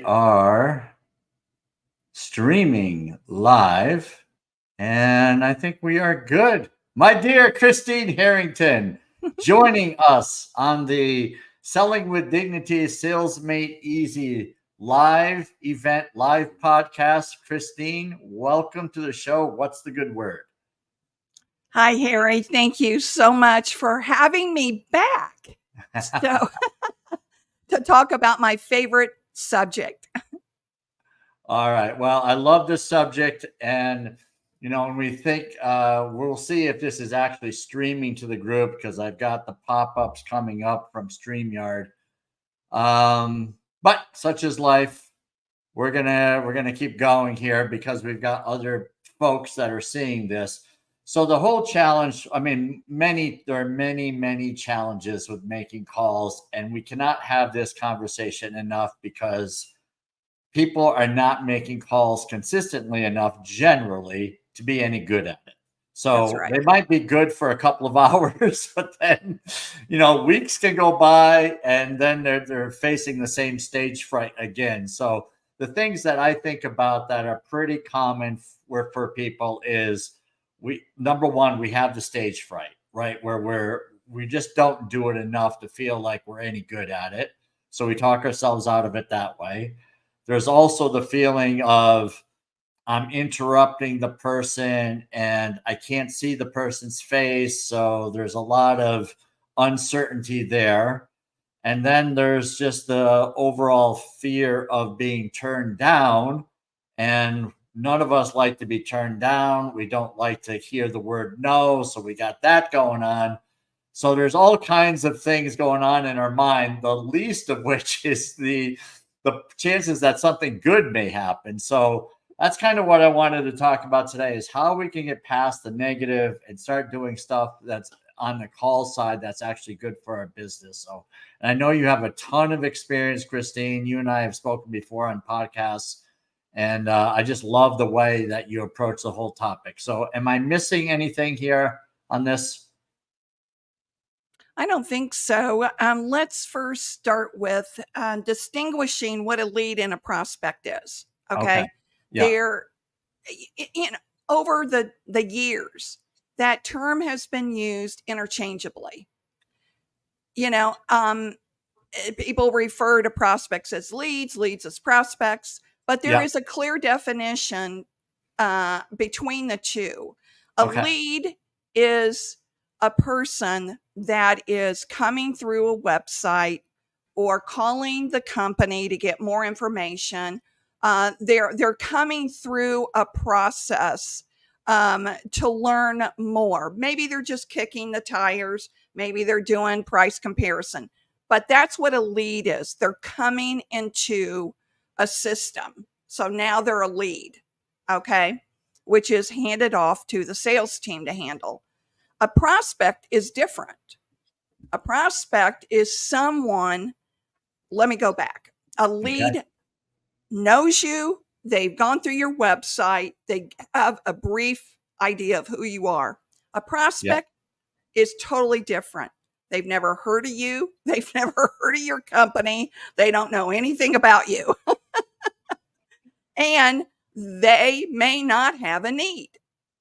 are streaming live, and I think we are good. My dear Christine Harrington, joining us on the Selling with Dignity Sales Made Easy live event, live podcast. Christine, welcome to the show. What's the good word? Hi, Harry. Thank you so much for having me back. So, to talk about my favorite subject. All right. Well, I love this subject. And, when we think, we'll see if this is actually streaming to the group because I've got the pop ups coming up from StreamYard. But such is life. We're gonna keep going here because we've got other folks that are seeing this. So the whole challenge, I mean, there are many challenges with making calls, and we cannot have this conversation enough because people are not making calls consistently enough generally to be any good at it. So right. They might be good for a couple of hours, but then, weeks can go by and then they're facing the same stage fright again. So the things that I think about that are pretty common for people is number one, we have the stage fright, right? Where we just don't do it enough to feel like we're any good at it. So we talk ourselves out of it that way. There's also the feeling of I'm interrupting the person and I can't see the person's face. So there's a lot of uncertainty there. And then there's just the overall fear of being turned down. And none of us like to be turned down. We don't like to hear the word no. So we got that going on. So there's all kinds of things going on in our mind, the least of which is the chances that something good may happen. So that's kind of what I wanted to talk about today is how we can get past the negative and start doing stuff that's on the call side that's actually good for our business. So, and I know you have a ton of experience, Christine. You and I have spoken before on podcasts, and I just love the way that you approach the whole topic. So am I missing anything here on this? I don't think so. Let's first start with distinguishing what a lead and a prospect is. Okay. Yeah. They're, over the years, that term has been used interchangeably. People refer to prospects as leads as prospects, but there is a clear definition between the two. A lead is a person that is coming through a website or calling the company to get more information. They're coming through a process to learn more. Maybe they're just kicking the tires. Maybe they're doing price comparison. But that's what a lead is. They're coming into a system. So now they're a lead, okay, which is handed off to the sales team to handle. A prospect is different. A prospect is someone, let me go back. A lead knows you, they've gone through your website, they have a brief idea of who you are. A prospect is totally different. They've never heard of you, they've never heard of your company, they don't know anything about you. And they may not have a need.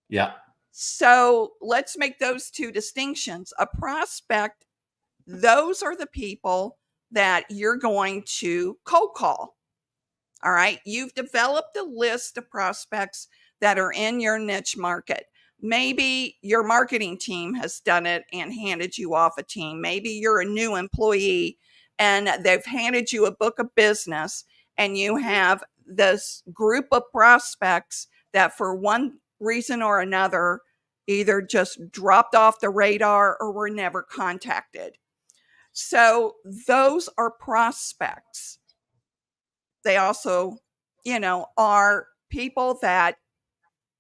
Yeah. So let's make those two distinctions. A prospect, those are the people that you're going to cold call. All right. You've developed a list of prospects that are in your niche market. Maybe your marketing team has done it and handed you off a team. Maybe you're a new employee and they've handed you a book of business and you have this group of prospects that for one reason or another either just dropped off the radar or were never contacted. So those are prospects. They also, are people that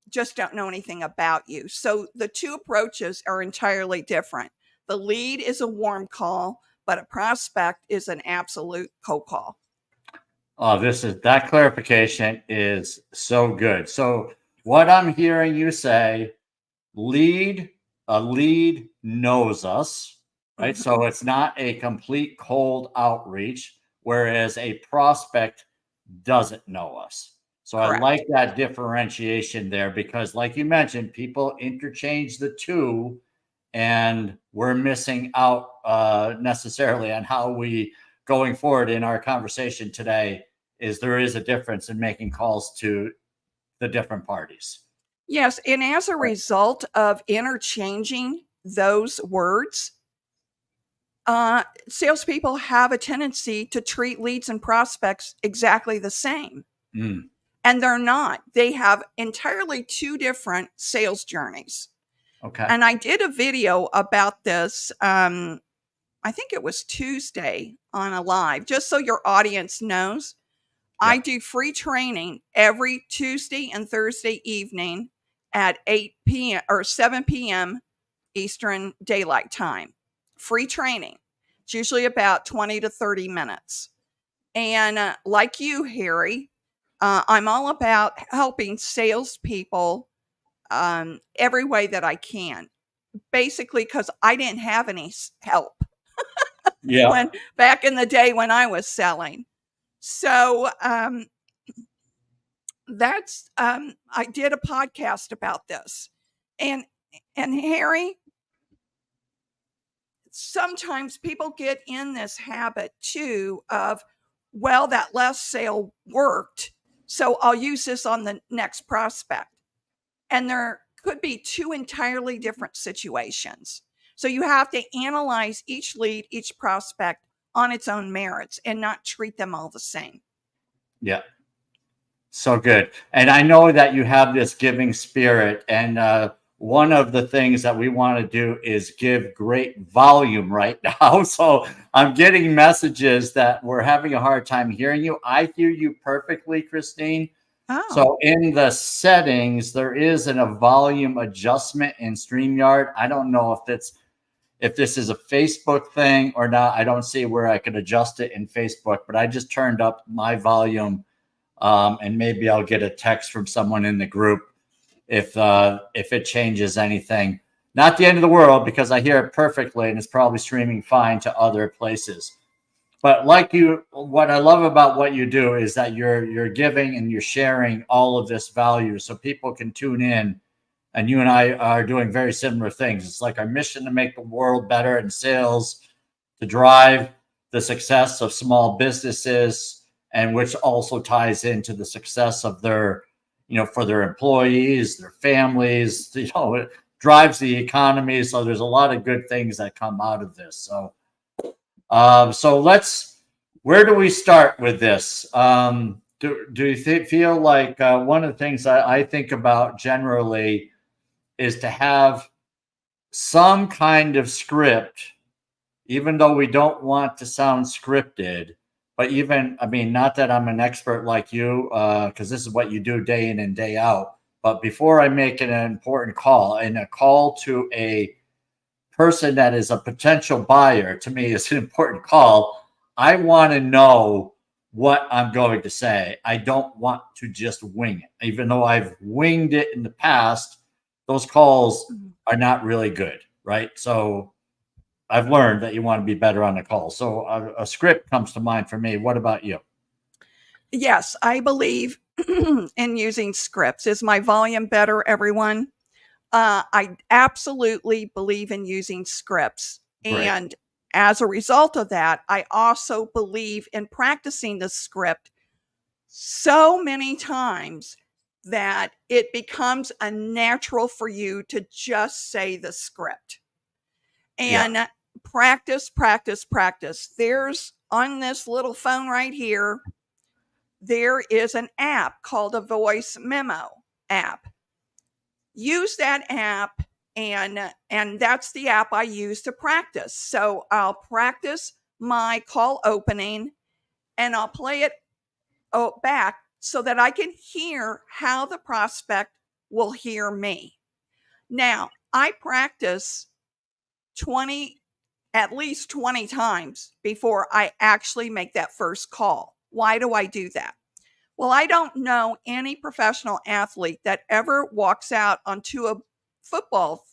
just don't know anything about you. So the two approaches are entirely different. The lead is a warm call, but a prospect is an absolute cold call. Oh, that clarification is so good. So what I'm hearing you say, a lead knows us, right? So it's not a complete cold outreach, whereas a prospect doesn't know us. So I Correct. like that differentiation there because, like you mentioned, people interchange the two, and we're missing out necessarily on how we going forward in our conversation today. Is there is a difference in making calls to the different parties. Yes, and as a result of interchanging those words, salespeople have a tendency to treat leads and prospects exactly the same. Mm. And they're not. They have entirely two different sales journeys. Okay. And I did a video about this. I think it was Tuesday on a live, just so your audience knows. Yeah. I do free training every Tuesday and Thursday evening at 8 p.m. or 7 p.m. Eastern Daylight Time. Free training. It's usually about 20 to 30 minutes. And like you, Harry, I'm all about helping salespeople every way that I can. Basically, because I didn't have any help when back in the day when I was selling. So that's I did a podcast about this, and Harry, sometimes people get in this habit too of, well, that last sale worked, so I'll use this on the next prospect. And there could be two entirely different situations. So you have to analyze each lead, each prospect on its own merits and not treat them all the same. Yeah. So good. And I know that you have this giving spirit. And one of the things that we want to do is give great volume right now. So I'm getting messages that we're having a hard time hearing you. I hear you perfectly, Christine. Oh. So in the settings, there is a volume adjustment in StreamYard. I don't know if this is a Facebook thing or not. I don't see where I could adjust it in Facebook, but I just turned up my volume. And maybe I'll get a text from someone in the group if it changes anything. Not the end of the world, because I hear it perfectly and it's probably streaming fine to other places. But like you, what I love about what you do is that you're giving and you're sharing all of this value so people can tune in. And you and I are doing very similar things. It's like our mission to make the world better in sales, to drive the success of small businesses, and which also ties into the success of their, for their employees, their families, it drives the economy. So there's a lot of good things that come out of this. So, where do we start with this? Do you feel like one of the things I think about generally is to have some kind of script, even though we don't want to sound scripted. But not that I'm an expert like you, because this is what you do day in and day out. But before I make an important call, and a call to a person that is a potential buyer, to me is an important call, I want to know what I'm going to say. I don't want to just wing it. Even though I've winged it in the past, those calls are not really good, right? So I've learned that you want to be better on the call. So a script comes to mind for me. What about you? Yes, I believe in using scripts. Is my volume better, everyone? I absolutely believe in using scripts. Great. And as a result of that, I also believe in practicing the script so many times that it becomes a natural for you to just say the script. And practice, practice, practice. There's on this little phone right here, there is an app called a voice memo app. Use that app, and that's the app I use to practice. So I'll practice my call opening and I'll play it back so that I can hear how the prospect will hear me. Now, I practice at least 20 times before I actually make that first call. Why do I do that? Well, I don't know any professional athlete that ever walks out onto a football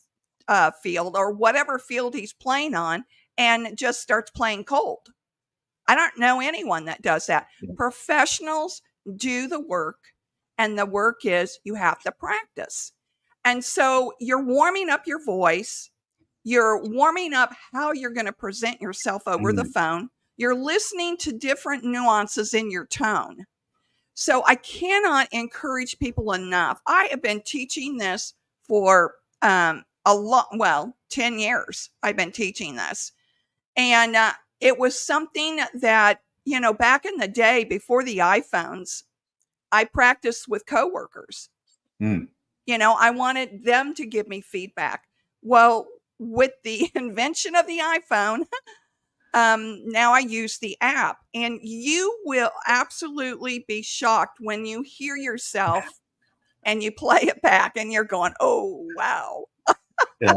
field or whatever field he's playing on and just starts playing cold. I don't know anyone that does that. Yeah. Professionals do the work, and the work is you have to practice. And so you're warming up your voice. You're warming up how you're going to present yourself over the Mm. phone. You're listening to different nuances in your tone. So I cannot encourage people enough. I have been teaching this for a lot, well, 10 years. I've been teaching this. And it was something that, back in the day before the iPhones, I practiced with coworkers. Mm. I wanted them to give me feedback. Well, with the invention of the iPhone, now I use the app, and you will absolutely be shocked when you hear yourself and you play it back and you're going, oh, wow. Yeah.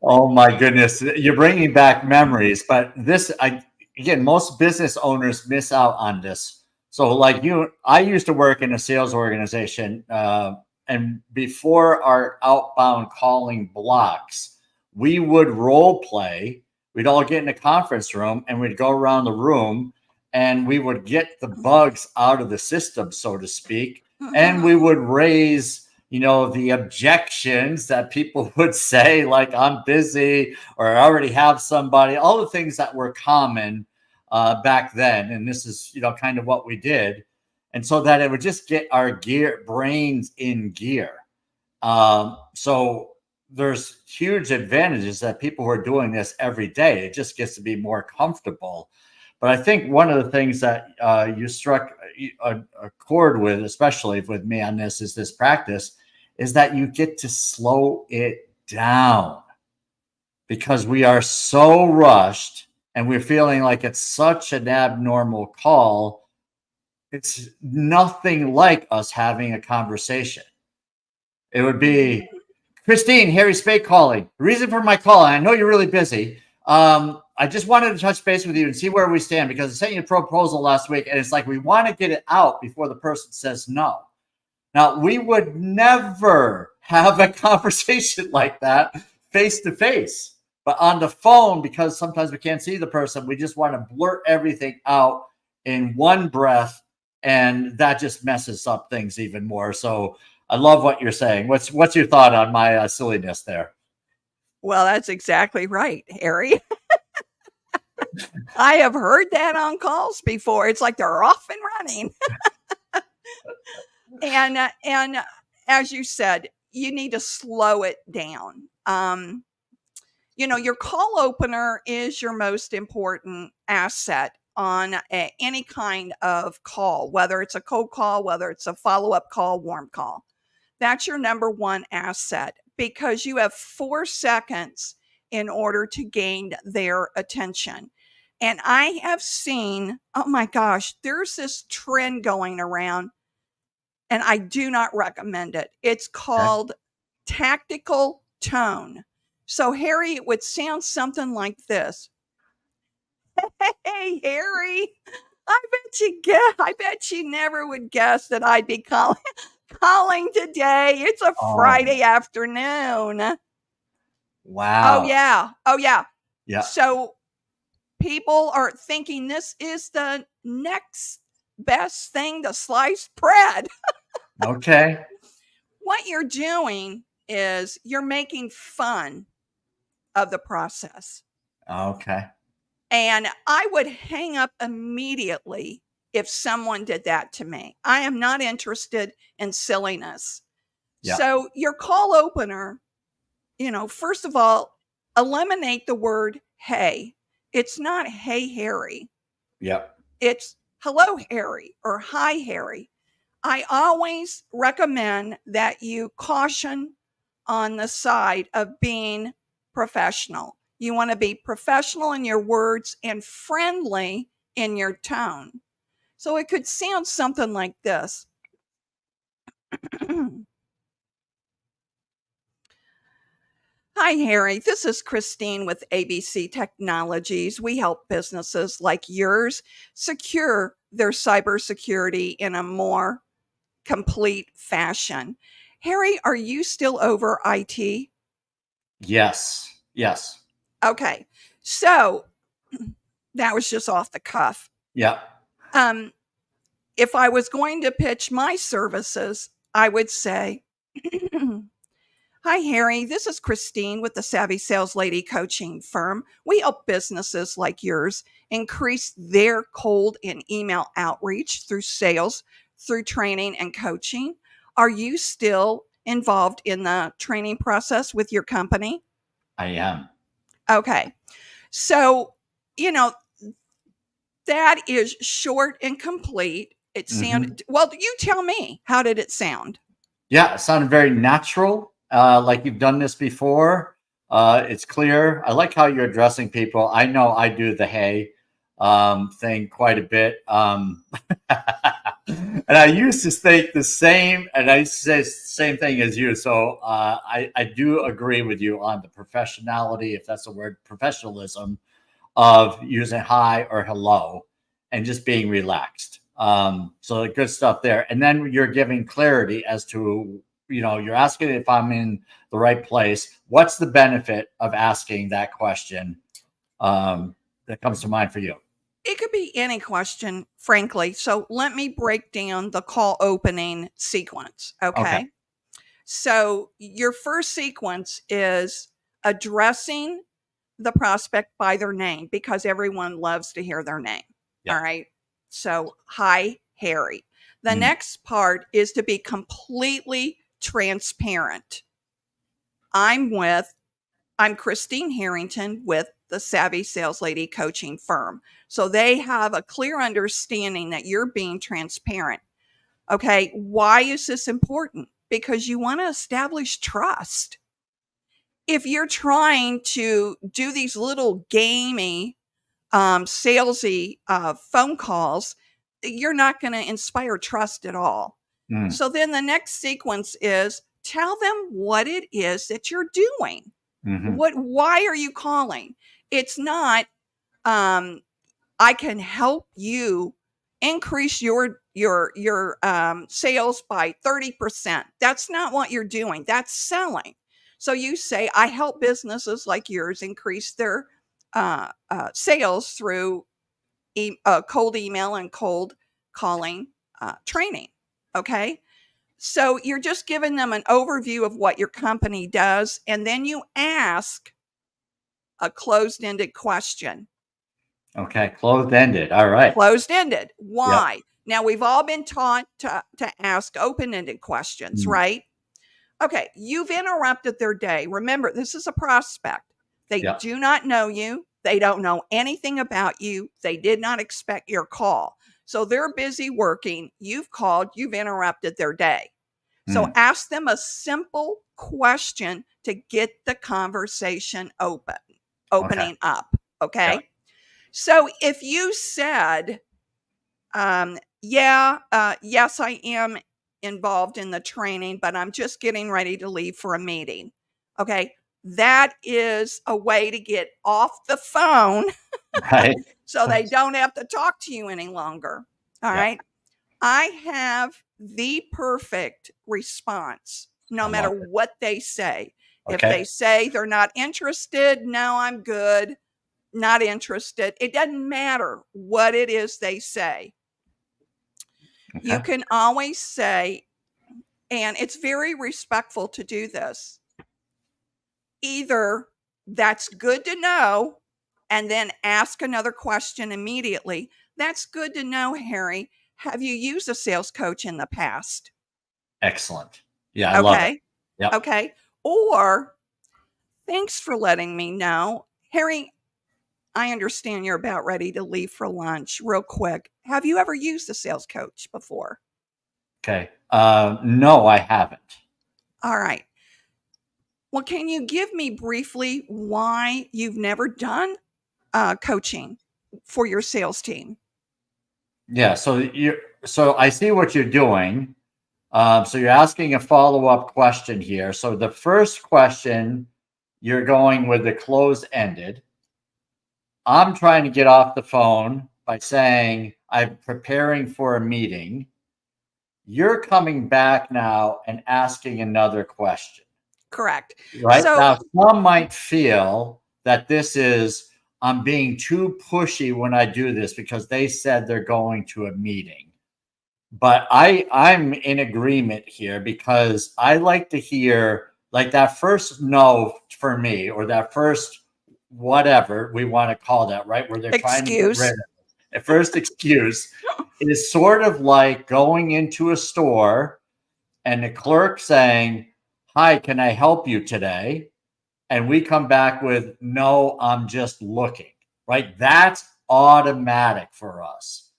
Oh my goodness, you're bringing back memories. But again, most business owners miss out on this. So, like you, I used to work in a sales organization, and before our outbound calling blocks, we would role play. We'd all get in a conference room and we'd go around the room and we would get the bugs out of the system, so to speak, and we would raise the objections that people would say, like, I'm busy or I already have somebody, all the things that were common back then. And this is, kind of what we did. And so that it would just get our brains in gear. So there's huge advantages that people who are doing this every day. It just gets to be more comfortable. But I think one of the things that you struck a chord with, especially with me on this, is this practice, is that you get to slow it down because we are so rushed and we're feeling like it's such an abnormal call. It's nothing like us having a conversation. It would be, Christine, Harry Spaight calling. The reason for my call, and I know you're really busy. I just wanted to touch base with you and see where we stand because I sent you a proposal last week, and it's like we want to get it out before the person says no. Now, we would never have a conversation like that face to face, but on the phone, because sometimes we can't see the person, we just want to blurt everything out in one breath, and that just messes up things even more. So I love what you're saying. What's your thought on my silliness there? Well, that's exactly right, Harry. I have heard that on calls before. It's like they're off and running. And as you said, you need to slow it down. Your call opener is your most important asset on any kind of call, whether it's a cold call, whether it's a follow-up call, warm call. That's your number one asset because you have 4 seconds in order to gain their attention. And I have seen, oh my gosh, there's this trend going around, and I do not recommend it. It's called tactical tone. So, Harry, it would sound something like this. Hey, Harry, I bet you never would guess that I'd be calling today. It's a Friday afternoon. Wow. Oh yeah. Oh yeah. Yeah. So people are thinking this is the next best thing to sliced bread. Okay. What you're doing is you're making fun of the process. Okay. And I would hang up immediately if someone did that to me. I am not interested in silliness. Yeah. So your call opener, first of all, eliminate the word hey. It's not hey, Harry. Yep. It's hello, Harry, or hi, Harry. I always recommend that you caution on the side of being professional. You want to be professional in your words and friendly in your tone. So it could sound something like this. Hi, Harry. This is Christine with ABC Technologies. We help businesses like yours secure their cybersecurity in a more complete fashion. Harry, are you still over IT? Yes. Yes. Okay. So that was just off the cuff. Yeah. If I was going to pitch my services, I would say, "Hi, Harry. This is Christine with the Savvy Sales Lady coaching firm. We help businesses like yours increase their cold and email outreach through sales, through training and coaching. Are you still involved in the training process with your company?" I am. Okay. So, you know, that is short and complete. It Hmm. sounded, well, you tell me, how did it sound? Yeah, it sounded very natural, like you've done this before. It's clear. I like how you're addressing people. I know I do the hey thing quite a bit. And I used to think the same, and I used to say the same thing as you. So I do agree with you on the professionality, if that's a word, professionalism of using hi or hello and just being relaxed. So good stuff there. And then you're giving clarity as to, you're asking if I'm in the right place. What's the benefit of asking that question that comes to mind for you? It could be any question, frankly. So let me break down the call opening sequence. Okay. Okay. So your first sequence is addressing the prospect by their name because everyone loves to hear their name. Yeah. All right. So, "Hi, Harry." The Mm. next part is to be completely transparent. I'm Christine Harrington with the Savvy Sales Lady coaching firm. So they have a clear understanding that you're being transparent. Okay. Why is this important? Because you want to establish trust. If you're trying to do these little gamey, salesy phone calls, you're not going to inspire trust at all. Mm. So then the next sequence is tell them what it is that you're doing. Hmm. Why are you calling? It's not, I can help you increase your sales by 30%. That's not what you're doing. That's selling. So you say, "I help businesses like yours increase their sales through cold email and cold calling training." Okay. So you're just giving them an overview of what your company does, and then you ask a closed-ended question. Okay. Closed ended. All right. Closed-ended. Yep. Why? Now we've all been taught to ask open-ended questions, Mm. right? Okay, you've interrupted their day. Remember, this is a prospect. They Yep. do not know you. They don't know anything about you. They did not expect your call. So they're busy working. You've called, you've interrupted their day. So Mm. ask them a simple question to get the conversation Okay. opening up. Yep. Okay. So if you said, "Yeah, yes, I am involved in the training, but I'm just getting ready to leave for a meeting." Okay. That is a way to get off the phone Right. so they don't have to talk to you any longer. All Yep. right. I have the perfect response no I matter love it. what they say. If Okay. they say they're not interested, "No, I'm good, not interested." It doesn't matter what it is they say. You Okay. can always say, and it's very respectful to do this, either "That's good to know," and then ask another question immediately. "That's good to know, Harry. Have you used a sales coach in the past?" Excellent. Yeah, I love it. Okay. Yep. Okay. Or, "Thanks for letting me know. Harry, I understand you're about ready to leave for lunch. Real quick, have you ever used a sales coach before?" Okay. No, I haven't. All right. Well, can you give me briefly why you've never done coaching for your sales team? Yeah. So I see what you're doing. So you're asking a follow-up question here. So the first question, you're going with the closed-ended. I'm trying to get off the phone by saying I'm preparing for a meeting. You're coming back now and asking another question. Correct. Right So, now, some might feel that this is I'm being too pushy when I do this because they said they're going to a meeting. But I'm in agreement here because I like to hear like that first no for me, or that first whatever we want to call that, right? Where they're trying to get rid Excuse. of it. At first excuse is sort of like going into a store and the clerk saying, "Hi, can I help you today?" And we come back with, "No, I'm just looking," right? That's automatic for us.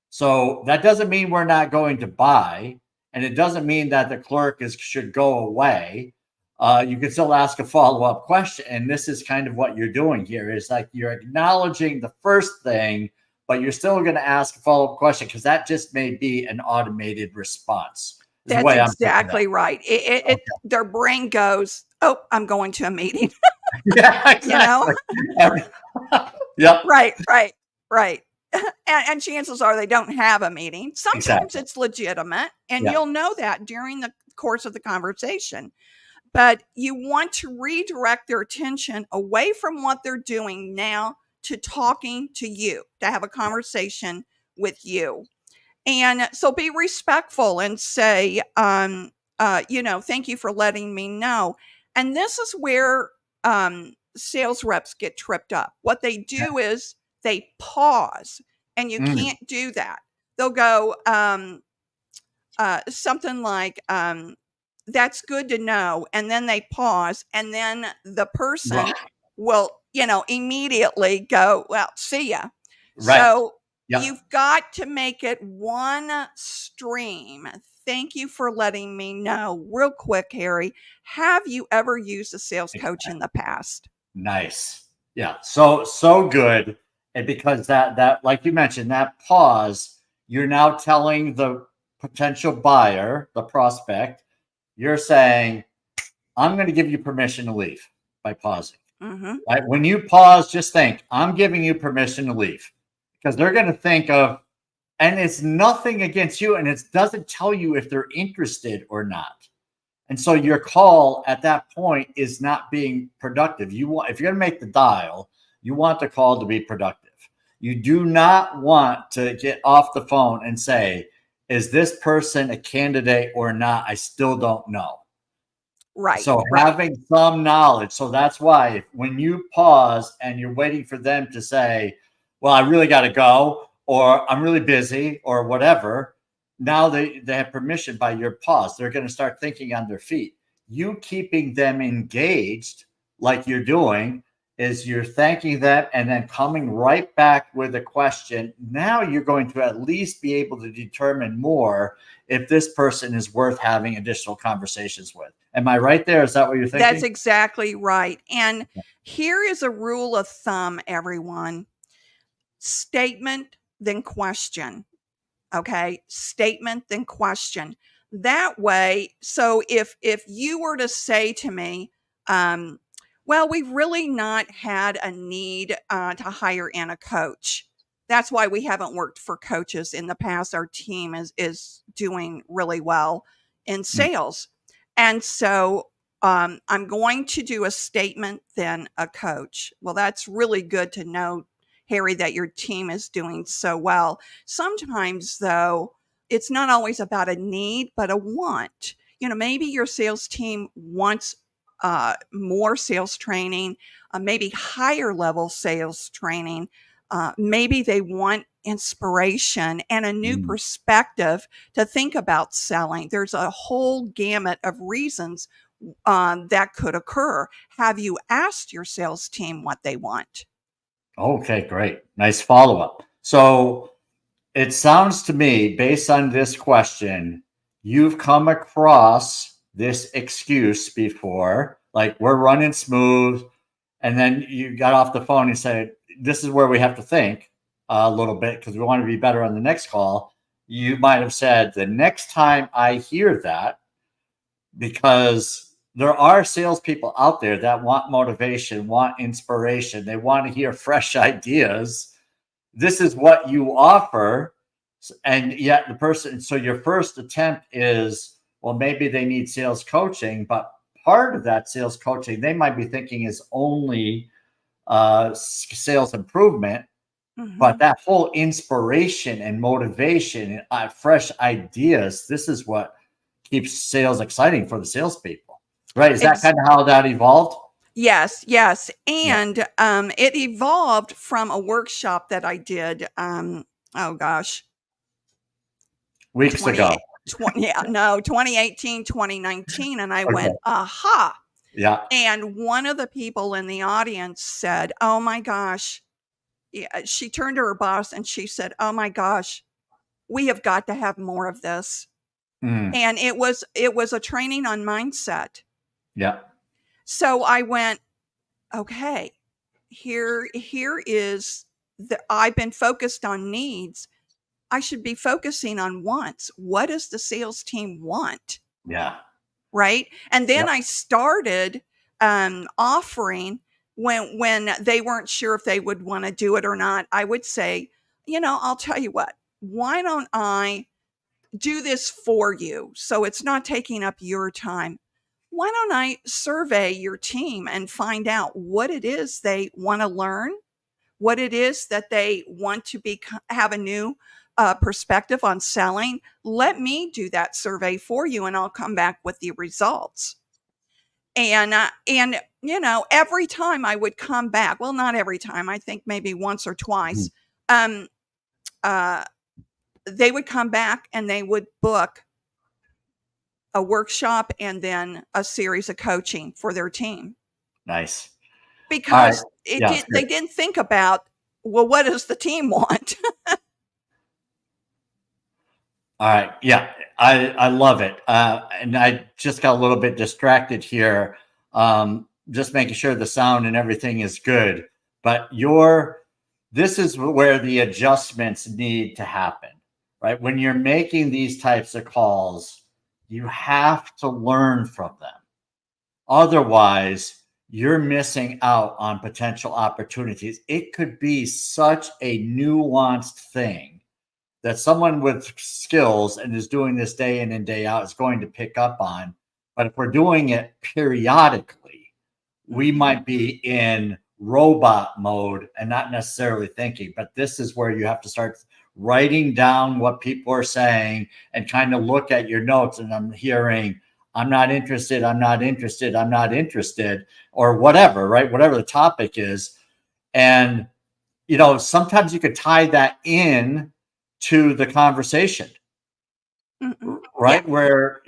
So that doesn't mean we're not going to buy, and it doesn't mean that the clerk should go away. You can still ask a follow-up question, and this is kind of what you're doing here. Is like you're acknowledging the first thing, but you're still going to ask a follow-up question because that just may be an automated response. Is the That's way I'm picking it up. exactly right. Their brain goes, "Oh, I'm going to a meeting." Yeah, exactly. Yep. Right. And chances are they don't have a meeting. Sometimes Exactly. it's legitimate, and Yeah. you'll know that during the course of the conversation. But you want to redirect their attention away from what they're doing now to talking to you, to have a conversation with you. And so be respectful and say, thank you for letting me know. And this is where sales reps get tripped up. What they do is they pause, and you Mm. can't do that. They'll go something like, "That's good to know." And then they pause, and then the person Right. will, immediately go, "Well, see ya." Right. So Yep. you've got to make it one stream. Thank you for letting me know. Real quick, Harry, have you ever used a sales coach in the past? Nice. Yeah. So good. And because that like you mentioned, that pause, you're now telling the potential buyer, the prospect, you're saying, "I'm going to give you permission to leave," by pausing. Mm-hmm. Right? When you pause, just think, "I'm giving you permission to leave." Because they're going to think of, and it's nothing against you, and it doesn't tell you if they're interested or not. And so your call at that point is not being productive. You want, if you're going to make the dial, you want the call to be productive. You do not want to get off the phone and say, "Is this person a candidate or not? I still don't know." Right. So having some knowledge. So that's why when you pause and you're waiting for them to say, "Well, I really got to go," or "I'm really busy," or whatever, now they have permission by your pause. They're going to start thinking on their feet. You keeping them engaged like you're doing is you're thanking them and then coming right back with a question. Now you're going to at least be able to determine more if this person is worth having additional conversations with. Am I right there? Is that what you're thinking? That's exactly right. And here is a rule of thumb, everyone: statement, then question. Okay. Statement, then question. That way, so if you were to say to me, well, we've really not had a need to hire in a coach. That's why we haven't worked for coaches in the past. Our team is doing really well in sales. And so I'm going to do a statement, then a coach. Well, that's really good to know, Harry, that your team is doing so well. Sometimes, though, it's not always about a need, but a want. Maybe your sales team wants more sales training, maybe higher level sales training. Maybe they want inspiration and a new perspective to think about selling. There's a whole gamut of reasons that could occur. Have you asked your sales team what they want? Okay, great. Nice follow up. So it sounds to me, based on this question, you've come across this excuse before, like "we're running smooth." And then you got off the phone and said, "This is where we have to think a little bit because we want to be better on the next call." You might have said, "The next time I hear that," because there are salespeople out there that want motivation, want inspiration, they want to hear fresh ideas. This is what you offer. And yet the person, so your first attempt is, well, maybe they need sales coaching, but part of that sales coaching they might be thinking is only sales improvement, but that whole inspiration and motivation and fresh ideas, this is what keeps sales exciting for the salespeople, right? Is that kind of how that evolved? Yes, yes. And it evolved from a workshop that I did, oh gosh, Weeks ago. 2018, 2019. And I went, aha. Yeah. And one of the people in the audience said, oh my gosh. Yeah, she turned to her boss and she said, oh my gosh, we have got to have more of this. And it was a training on mindset. Yeah. So I went, okay, here is I've been focused on needs. I should be focusing on wants. What does the sales team want? Yeah. Right. And then I started offering when they weren't sure if they would want to do it or not. I would say, I'll tell you what, why don't I do this for you? So it's not taking up your time. Why don't I survey your team and find out what it is they want to learn, what it is that they want to have a new perspective on selling? Let me do that survey for you, and I'll come back with the results. And every time I would come back, well, not every time, I think maybe once or twice, they would come back and they would book a workshop and then a series of coaching for their team. Nice. Because they didn't think about, well, what does the team want? All right. Yeah, I love it. And I just got a little bit distracted here, just making sure the sound and everything is good. But this is where the adjustments need to happen, right? When you're making these types of calls, you have to learn from them. Otherwise, you're missing out on potential opportunities. It could be such a nuanced thing that someone with skills and is doing this day in and day out is going to pick up on. But if we're doing it periodically, we might be in robot mode and not necessarily thinking. But this is where you have to start writing down what people are saying and kind of look at your notes. And I'm hearing, I'm not interested, I'm not interested, I'm not interested, or whatever, right? Whatever the topic is. And, sometimes you could tie that in to the conversation, right? Yeah. Where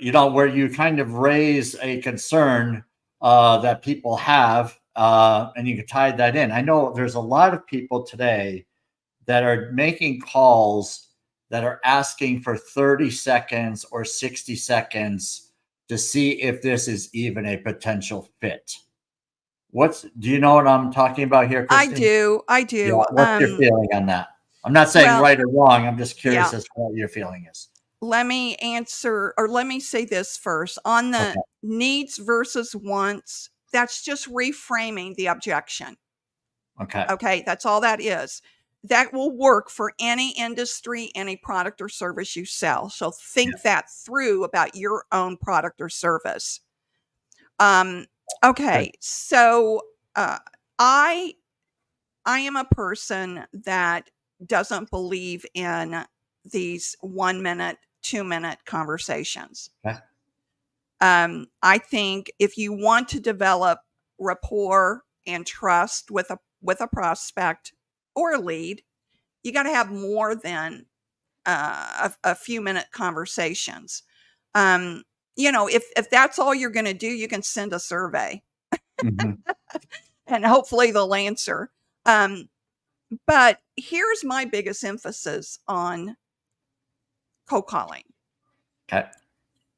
you kind of raise a concern that people have, and you can tie that in. I know there's a lot of people today that are making calls that are asking for 30 seconds or 60 seconds to see if this is even a potential fit. Do you know what I'm talking about here, Christine? I do. Yeah, what's your feeling on that? I'm not saying right or wrong. I'm just curious as to what your feeling is. Let me say this first. On the needs versus wants, that's just reframing the objection. Okay. That's all that is. That will work for any industry, any product or service you sell. So think that through about your own product or service. Okay. So I am a person that doesn't believe in these 1 minute, 2 minute conversations. I think if you want to develop rapport and trust with a prospect or a lead, you got to have more than a few minute conversations. If that's all you're going to do, you can send a survey and hopefully they'll answer. But here's my biggest emphasis on cold calling. Okay.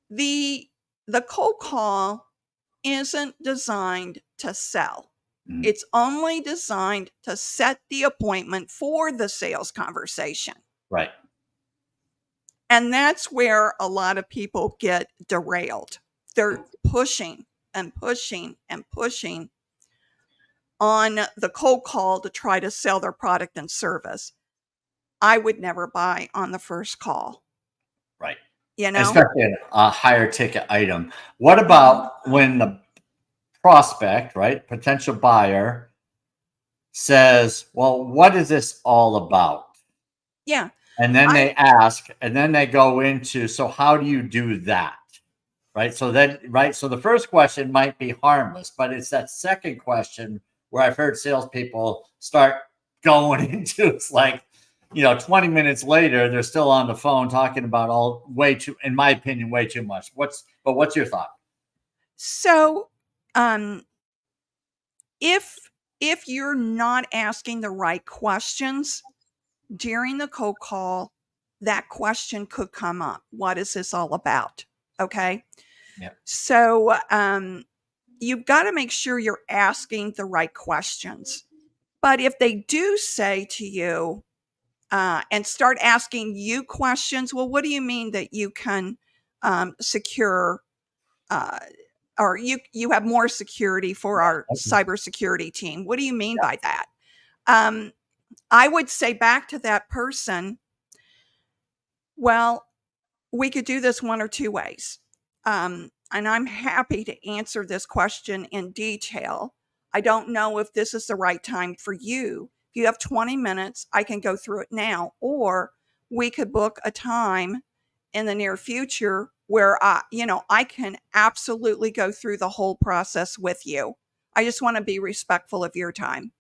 The cold call isn't designed to sell. It's only designed to set the appointment for the sales conversation. Right. And that's where a lot of people get derailed. They're pushing and pushing and pushing on the cold call to try to sell their product and service. I would never buy on the first call. Right. Especially a higher ticket item. What about when the prospect, right, potential buyer, says, well, what is this all about? Yeah. And then they ask, and then they go into, so how do you do that? Right. So then, right. So the first question might be harmless, but it's that second question where I've heard salespeople start going into, it's like, 20 minutes later, they're still on the phone talking about all way too, in my opinion, way too much. What's your thought? So, if you're not asking the right questions during the cold call, that question could come up. What is this all about? Okay. Yeah. So, you've got to make sure you're asking the right questions. But if they do say to you, and start asking you questions, well, what do you mean that you can secure, uh, or you have more security for our cybersecurity team? What do you mean by that? I would say back to that person, well, we could do this one or two ways. And I'm happy to answer this question in detail. I don't know if this is the right time for you. If you have 20 minutes, I can go through it now, or we could book a time in the near future where I can absolutely go through the whole process with you. I just want to be respectful of your time.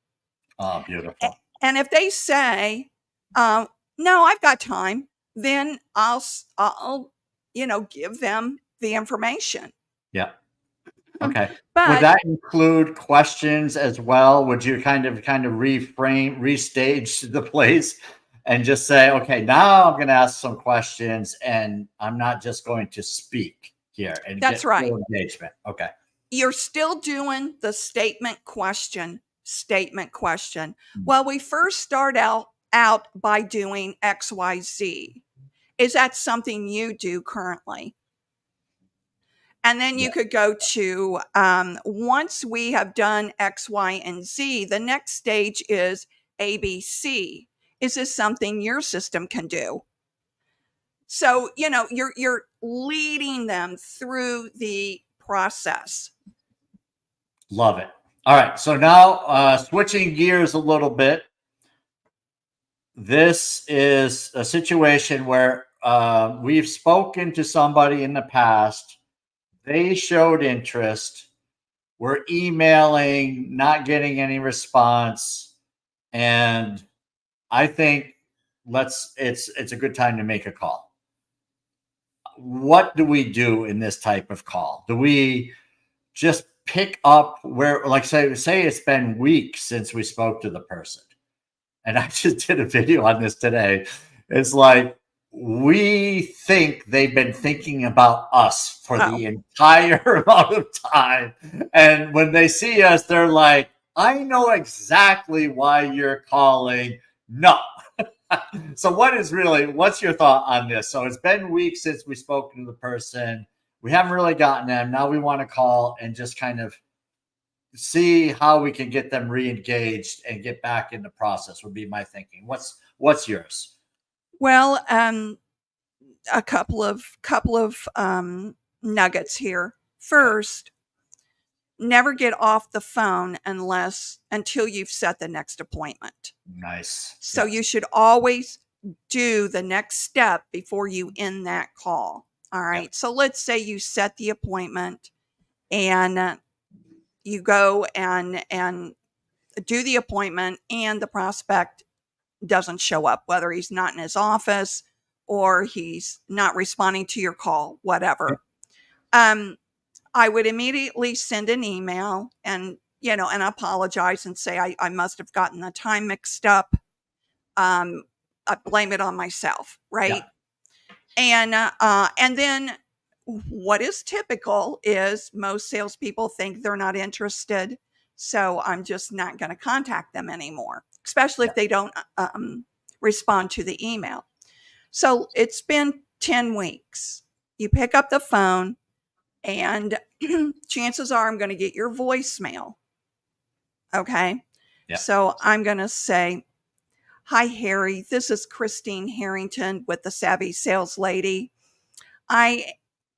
Oh, beautiful. And if they say, no, I've got time, then I'll give them the information. Yeah. Okay. But would that include questions as well? Would you kind of reframe, restage the place and just say, okay, now I'm going to ask some questions and I'm not just going to speak here and that's get right. full engagement. Okay. You're still doing the statement question. Well, we first start out by doing XYZ. Is that something you do currently? And then you could go to, once we have done X, Y, and Z, the next stage is ABC. Is this something your system can do? So, you're leading them through the process. Love it. All right. So now switching gears a little bit. This is a situation where we've spoken to somebody in the past. They showed interest. We're emailing, not getting any response. And I think it's a good time to make a call. What do we do in this type of call? Do we just pick up where, like, say it's been weeks since we spoke to the person? And I just did a video on this today. It's like, we think they've been thinking about us for the entire amount of time. And when they see us, they're like, I know exactly why you're calling. No. So what's your thought on this? So it's been weeks since we've spoken to the person. We haven't really gotten them. Now we want to call and just kind of see how we can get them re-engaged and get back in the process would be my thinking. What's yours? Well, a couple of nuggets here. First, never get off the phone until you've set the next appointment. Nice. So you should always do the next step before you end that call. All right. So let's say you set the appointment and you go and do the appointment and the prospect doesn't show up, whether he's not in his office or he's not responding to your call, whatever. I would immediately send an email and apologize and say, I must have gotten the time mixed up. I blame it on myself. Right. Yeah. And then what is typical is most salespeople think they're not interested. So I'm just not going to contact them anymore, especially if they don't respond to the email. So it's been 10 weeks. You pick up the phone and chances are I'm going to get your voicemail. Okay. Yeah. So I'm going to say, hi, Harry. This is Christine Harrington with the Savvy Sales Lady. I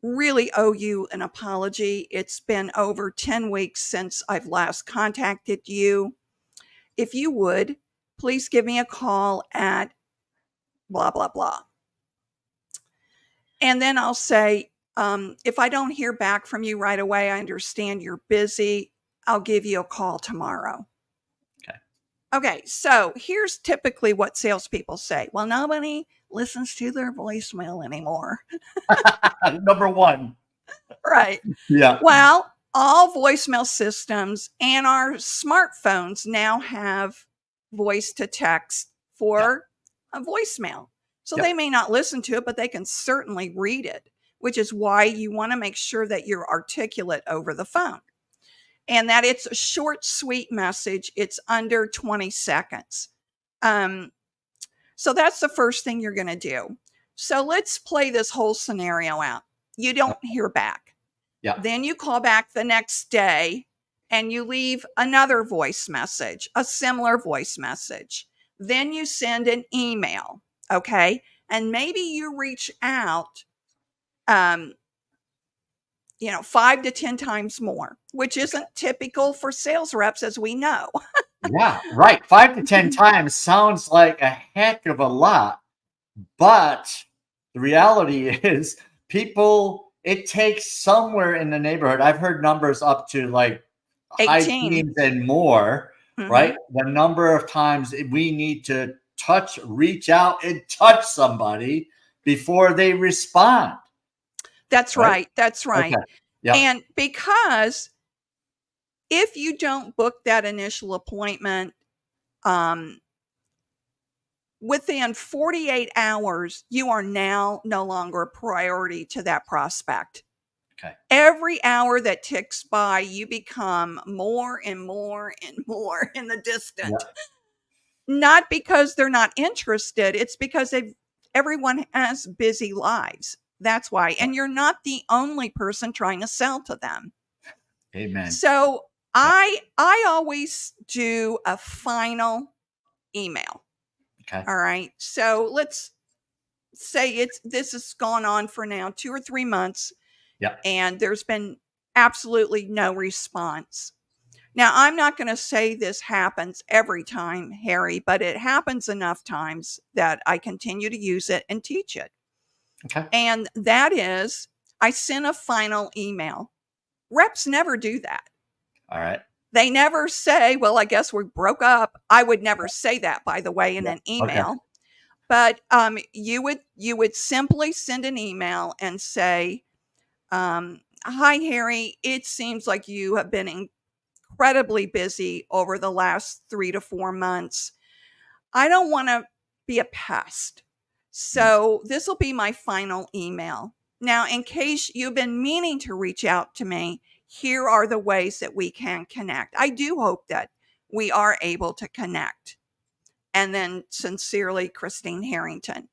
really owe you an apology. It's been over 10 weeks since I've last contacted you. if you would, please give me a call at blah, blah, blah. And then I'll say, if I don't hear back from you right away, I understand you're busy. I'll give you a call tomorrow. Okay, so here's typically what salespeople say. Well, nobody listens to their voicemail anymore. Number one. Right. Yeah. Well, all voicemail systems and our smartphones now have voice to text for a voicemail. So they may not listen to it, but they can certainly read it, which is why you want to make sure that you're articulate over the phone. And that it's a short, sweet message. It's under 20 seconds. So that's the first thing you're going to do. So let's play this whole scenario out. You don't hear back. Yeah. Then you call back the next day and you leave another voice message, a similar voice message. Then you send an email. Okay. And maybe you reach out, 5 to 10 times more, which isn't typical for sales reps, as we know. Yeah, right. 5 to 10 times sounds like a heck of a lot. But the reality is, it takes somewhere in the neighborhood. I've heard numbers up to like 18. high teens and more, right? The number of times we need to reach out and touch somebody before they respond. That's right. That's right. Okay. Yep. And because if you don't book that initial appointment, within 48 hours, you are now no longer a priority to that prospect. Okay. Every hour that ticks by, you become more and more and more in the distant. Yep. Not because they're not interested. It's because everyone has busy lives. That's why. And you're not the only person trying to sell to them. Amen. So I always do a final email. Okay. All right. So let's say this has gone on for now 2 or 3 months. Yeah. And there's been absolutely no response. Now, I'm not going to say this happens every time, Harry, but it happens enough times that I continue to use it and teach it. Okay. And that is, I send a final email. Reps never do that. All right. They never say, well, I guess we broke up. I would never say that, by the way, in an email. Okay. But you would simply send an email and say, hi, Harry, it seems like you have been incredibly busy over the last 3 to 4 months. I don't want to be a pest. So this will be my final email. Now, in case you've been meaning to reach out to me, here are the ways that we can connect. I do hope that we are able to connect. And then sincerely, Christine Harrington.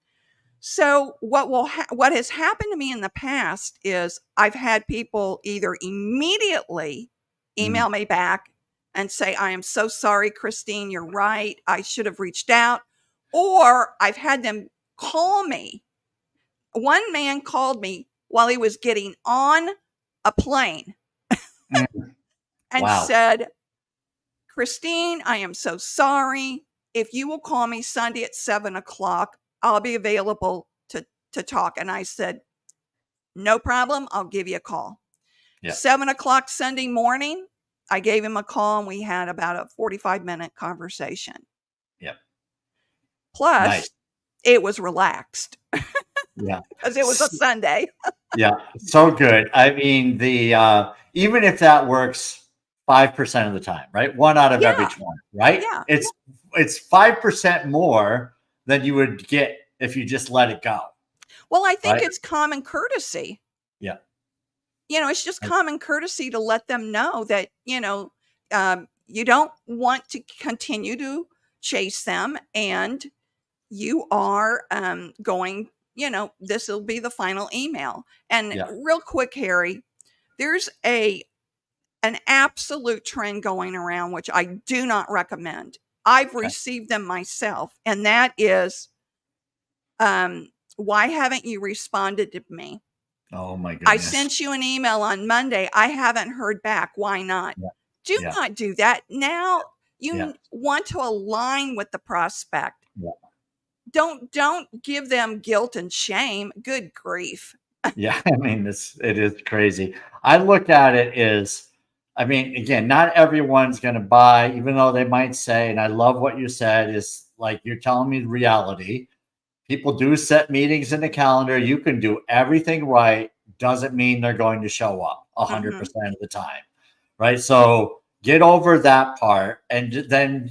So what has happened to me in the past is I've had people either immediately email me back and say, I am so sorry, Christine, you're right. I should have reached out. Or I've had them call me. One man called me while he was getting on a plane and said, Christine, I am so sorry. If you will call me Sunday at 7:00, I'll be available to talk. And I said, no problem. I'll give you a call. 7:00 Sunday morning, I gave him a call and we had about a 45-minute conversation. Yep. Plus, it was relaxed. Yeah. Because it was a Sunday. Yeah. So good. I mean, even if that works 5% of the time, right? 1 out of every 20, right? Yeah. It's 5% more than you would get if you just let it go. Well, I think it's common courtesy. Yeah. It's just common courtesy to let them know that, you don't want to continue to chase them and you are going, this will be the final email. And real quick, Harry, there's an absolute trend going around, which I do not recommend. I've received them myself. And that is, why haven't you responded to me? Oh my goodness. I sent you an email on Monday. I haven't heard back. Why not? Do not do that. Now You want to align with the prospect. Yeah. Don't give them guilt and shame. Good grief. Yeah, I mean, it is crazy. I look at it as, I mean, again, not everyone's going to buy, even though they might say, and I love what you said, is like you're telling me the reality. People do set meetings in the calendar. You can do everything right. Doesn't mean they're going to show up 100% of the time, right? So get over that part, and then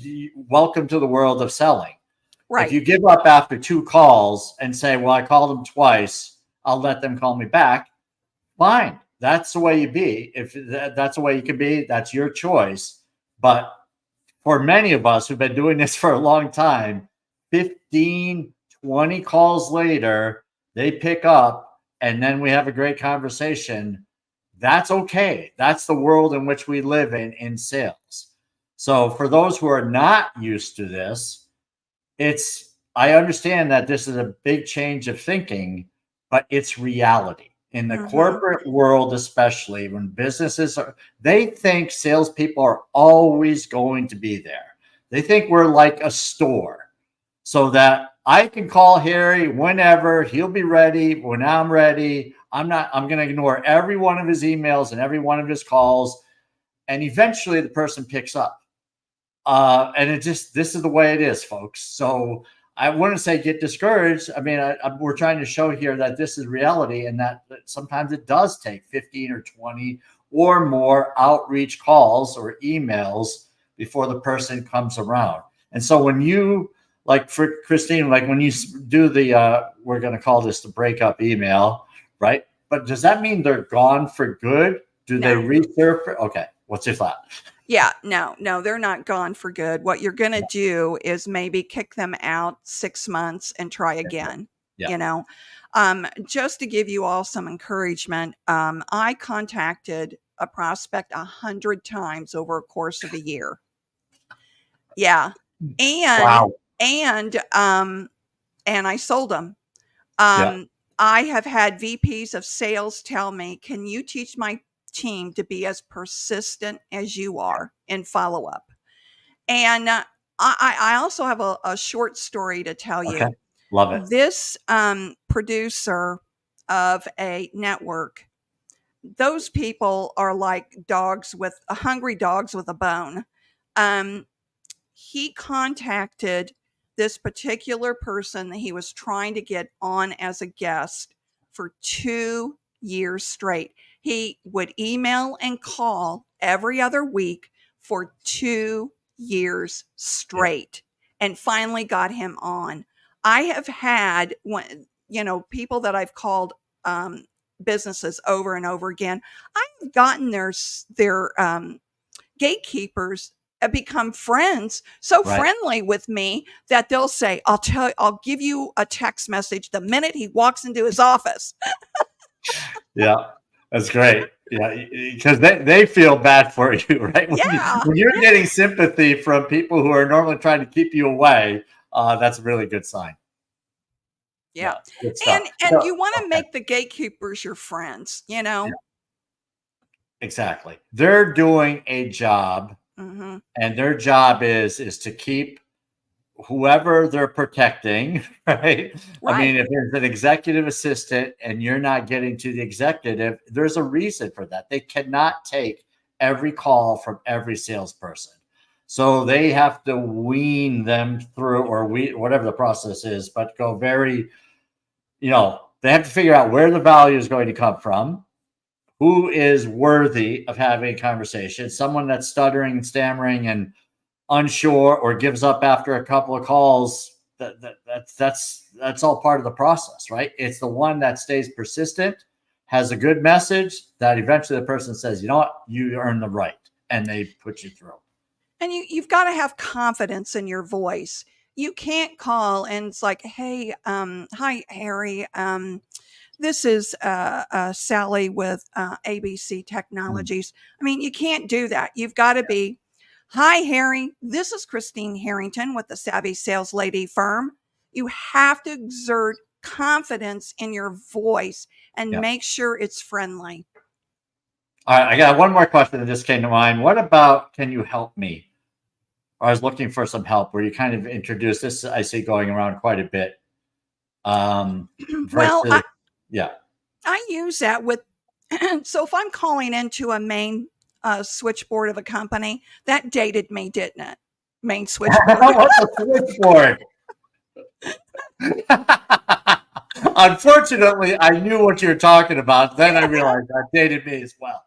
welcome to the world of selling. Right. If you give up after 2 calls and say, well, I called them twice, I'll let them call me back. Fine. That's the way you be. If that's the way you can be, that's your choice. But for many of us who've been doing this for a long time, 15, 20 calls later, they pick up and then we have a great conversation. That's okay. That's the world in which we live in sales. So for those who are not used to this, I understand that this is a big change of thinking, but it's reality. In the corporate world, especially when businesses they think salespeople are always going to be there. They think we're like a store, so that I can call Harry whenever, he'll be ready when I'm ready. I'm going to ignore every one of his emails and every one of his calls. And eventually the person picks up. And this is the way it is, folks. So I wouldn't say get discouraged. I mean, we're trying to show here that this is reality, and that sometimes it does take 15 or 20 or more outreach calls or emails before the person comes around. And so when you, like for Christine, like when you do the, we're going to call this the breakup email, right? But does that mean they're gone for good? Do they resurface? Okay. What's your thought? Yeah, no, they're not gone for good. What you're going to do is maybe kick them out 6 months and try again. Just to give you all some encouragement, I contacted a prospect 100 times over a course of a year. Yeah. And I sold them. I have had VPs of sales tell me, can you teach my team to be as persistent as you are in follow-up? And I also have a short story to tell you. Love it. This producer of a network, those people are like hungry dogs with a bone. He contacted this particular person that he was trying to get on as a guest for 2 years straight. He would email and call every other week for 2 years straight, and finally got him on. I have had people that I've called businesses over and over again. I've gotten their gatekeepers become friends, so friendly with me that they'll say, I'll give you a text message the minute he walks into his office. Yeah, that's great. Yeah, because they feel bad for you, right? When you're getting sympathy from people who are normally trying to keep you away, that's a really good sign. Yeah. And you want to make the gatekeepers your friends, Exactly. They're doing a job, and their job is to keep whoever they're protecting, right? I mean, if there's an executive assistant and you're not getting to the executive, there's a reason for that. They cannot take every call from every salesperson. So they have to wean them through, or whatever the process is, but go very, they have to figure out where the value is going to come from, who is worthy of having a conversation. Someone that's stuttering and stammering and unsure or gives up after a couple of calls, that's all part of the process, right? It's the one that stays persistent, has a good message, that eventually the person says, you know what, you earn the right, and they put you through. And you've got to have confidence in your voice. You can't call and it's like, hey, hi, Harry. This is Sally with ABC Technologies. I mean, you can't do that. You've got to be, hi, Harry. This is Christine Harrington with the Savvy Sales Lady firm. You have to exert confidence in your voice and make sure it's friendly. All right, I got one more question that just came to mind. What about, can you help me? or I was looking for some help, where you kind of introduce this, I see going around quite a bit. Well, Versus, yeah. I use that with, so if I'm calling into a main switchboard of a company, that dated me, didn't it? Main switchboard. What's a switchboard? Unfortunately, I knew what you were talking about. Then I realized that dated me as well.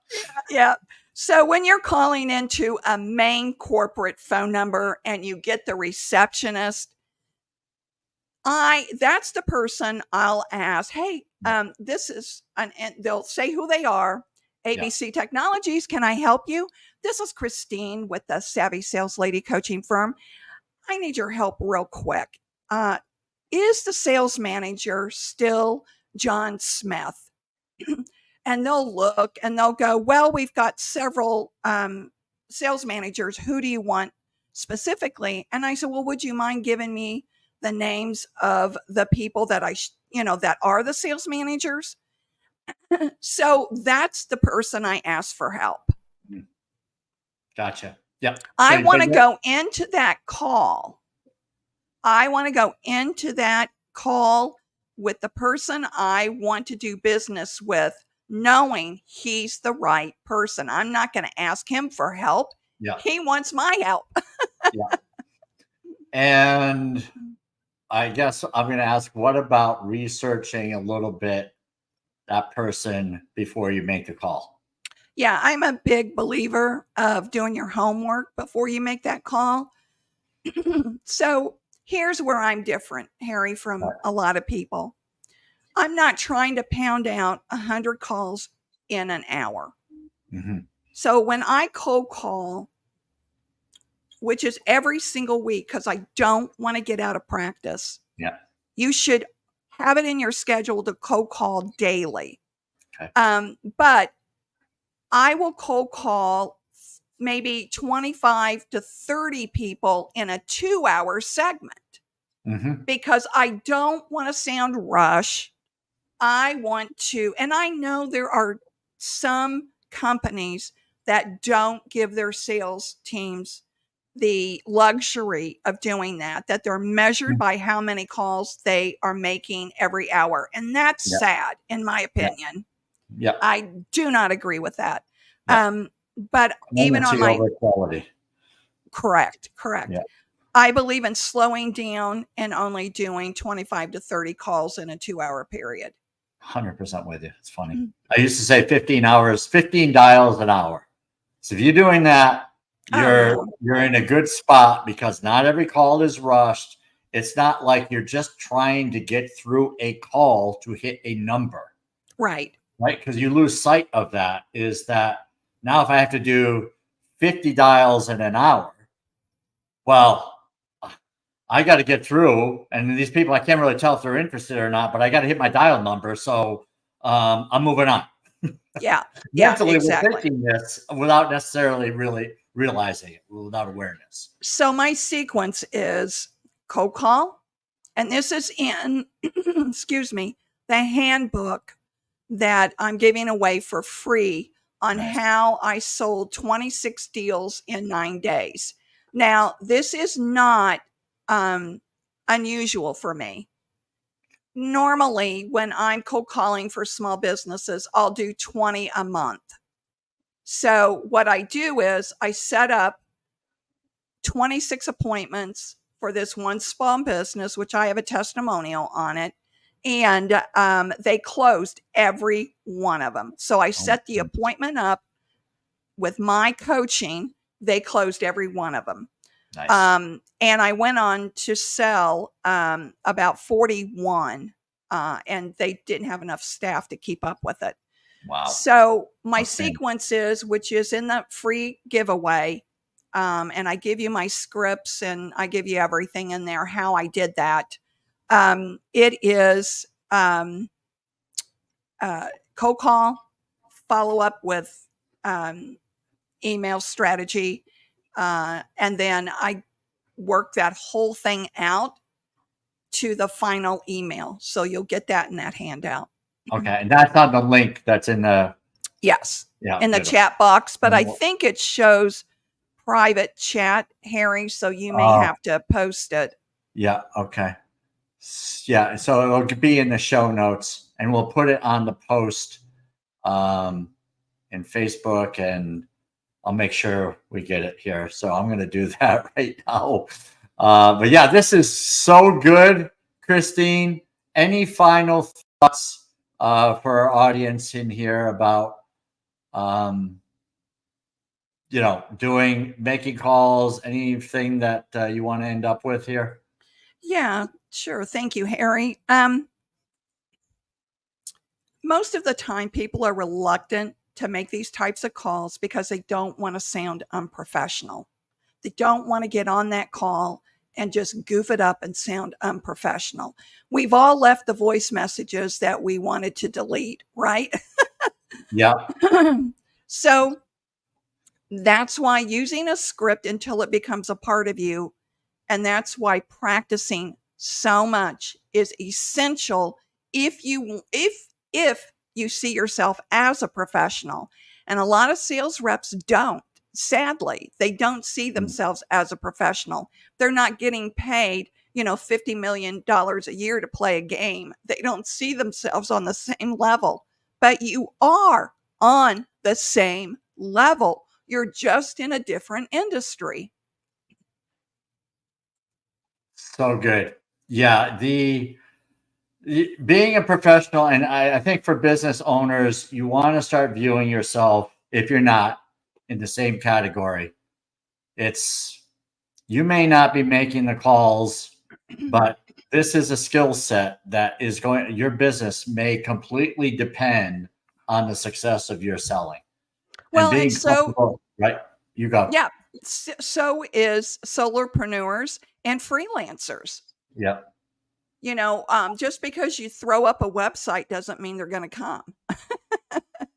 Yeah. So when you're calling into a main corporate phone number and you get the receptionist, that's the person I'll ask, hey, this is, and they'll say who they are. ABC Technologies, can I help you? This is Christine with the Savvy Sales Lady Coaching Firm. I need your help real quick. Is the sales manager still John Smith? And they'll look and they'll go, well, we've got several sales managers. Who do you want specifically? And I said, well, would you mind giving me the names of the people that that are the sales managers? So that's the person I ask for help. Gotcha. Yep. I want to go into that call. I want to go into that call with the person I want to do business with, knowing he's the right person. I'm not going to ask him for help. Yeah. He wants my help. Yeah. And I guess I'm going to ask, what about researching a little bit that person before you make the call? Yeah, I'm a big believer of doing your homework before you make that call. So here's where I'm different, Harry, from a lot of people. I'm not trying to pound out 100 calls in an hour. Mm-hmm. So when I cold call, which is every single week, because I don't want to get out of practice. Yeah. You should have it in your schedule to cold call daily. Okay. But I will cold call maybe 25 to 30 people in a 2-hour segment. Mm-hmm. Because I don't want to sound rushed. I want to, and I know there are some companies that don't give their sales teams the luxury of doing that they're measured by how many calls they are making every hour. And that's sad, in my opinion. Yeah. I do not agree with that. Yeah. But even on my quality. Correct. Yeah. I believe in slowing down and only doing 25 to 30 calls in a 2-hour period. 100% with you. It's funny. Mm-hmm. I used to say 15 dials an hour. So if you're doing that, you're in a good spot, because not every call is rushed. It's not like you're just trying to get through a call to hit a number. Right. Because you lose sight of that, is that now if I have to do 50 dials in an hour, well, I got to get through, and these people, I can't really tell if they're interested or not, but I got to hit my dial number. So I'm moving on. Yeah. Mentally, exactly. we're thinking this without necessarily really realizing it, without awareness. So my sequence is cold call, and this is in, excuse me, the handbook that I'm giving away for free on how I sold 26 deals in 9 days. Now, this is not unusual for me. Normally, when I'm cold calling for small businesses, I'll do 20 a month. So what I do is I set up 26 appointments for this one small business, which I have a testimonial on it. And they closed every one of them. So I set the appointment up with my coaching. They closed every one of them. Nice. And I went on to sell about 41, and they didn't have enough staff to keep up with it. Wow. So my sequence is, which is in the free giveaway, and I give you my scripts and I give you everything in there, how I did that. It is cold call, follow up with email strategy, and then I work that whole thing out to the final email. So you'll get that in that handout. Okay. And that's on the link that's in the... Yes. In the chat box. But I think it shows private chat, Harry, so you may have to post it. Yeah. Okay. Yeah. So it'll be in the show notes, and we'll put it on the post in Facebook, and I'll make sure we get it here. So I'm going to do that right now. But yeah, this is so good, Christine. Any final thoughts for our audience in here about, making calls, anything that you want to end up with here? Yeah, sure. Thank you, Harry. Most of the time, people are reluctant to make these types of calls because they don't want to sound unprofessional. They don't want to get on that call and just goof it up and sound unprofessional. We've all left the voice messages that we wanted to delete, right? Yeah. So that's why using a script until it becomes a part of you, and that's why practicing so much is essential if you see yourself as a professional. And a lot of sales reps don't. Sadly, they don't see themselves as a professional. They're not getting paid, $50 million a year to play a game. They don't see themselves on the same level, but you are on the same level. You're just in a different industry. So good. Yeah. Being a professional, and I think for business owners, you want to start viewing yourself, if you're not, in the same category. You may not be making the calls, but this is a skill set that your business may completely depend on the success of your selling. Well, and so, right? You go. Yeah. So is solopreneurs and freelancers. Yeah. Just because you throw up a website doesn't mean they're going to come.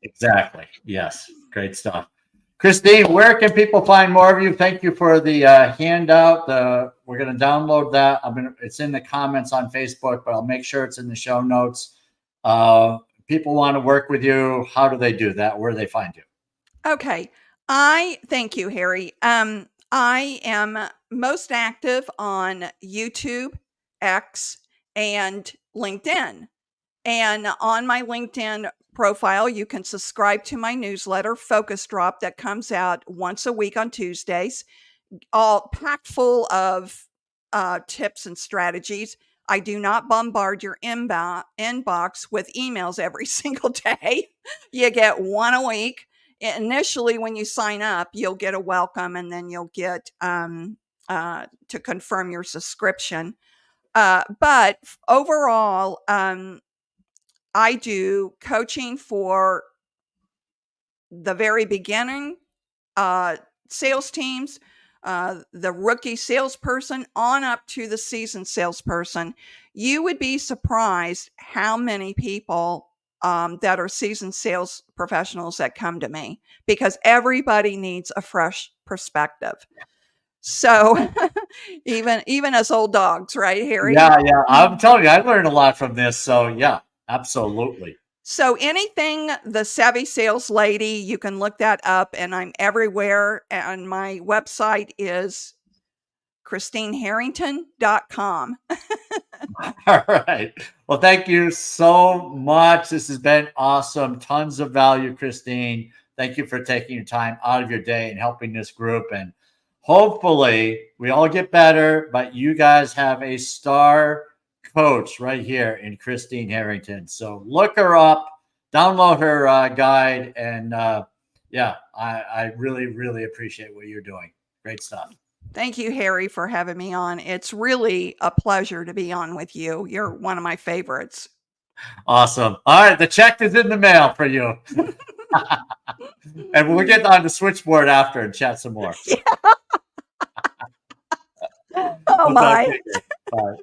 Exactly. Yes. Great stuff. Christine, where can people find more of you? Thank you for the handout. We're going to download that. It's in the comments on Facebook, but I'll make sure it's in the show notes. People want to work with you. How do they do that? Where do they find you? Okay. Thank you, Harry. I am most active on YouTube, X, and LinkedIn. And on my LinkedIn profile, you can subscribe to my newsletter, Focus Drop, that comes out once a week on Tuesdays, all packed full of tips and strategies. I do not bombard your inbox with emails every single day. You get one a week. Initially, when you sign up, you'll get a welcome, and then you'll get to confirm your subscription. But overall, I do coaching for the very beginning sales teams, the rookie salesperson on up to the seasoned salesperson. You would be surprised how many people that are seasoned sales professionals that come to me, because everybody needs a fresh perspective. So even as old dogs, right, Harry? Yeah. I'm telling you, I learned a lot from this. So yeah, absolutely. So anything The Savvy Sales Lady, you can look that up, and I'm everywhere. And my website is christineharrington.com. All right. Well, thank you so much. This has been awesome. Tons of value, Christine. Thank you for taking your time out of your day and helping this group. And hopefully we all get better, but you guys have a star coach right here in Christine Harrington. So look her up, download her guide. And I really, really appreciate what you're doing. Great stuff. Thank you, Harry, for having me on. It's really a pleasure to be on with you. You're one of my favorites. Awesome. All right. The check is in the mail for you. And we'll get on the switchboard after and chat some more. Yeah. Oh, my. Bye. Bye.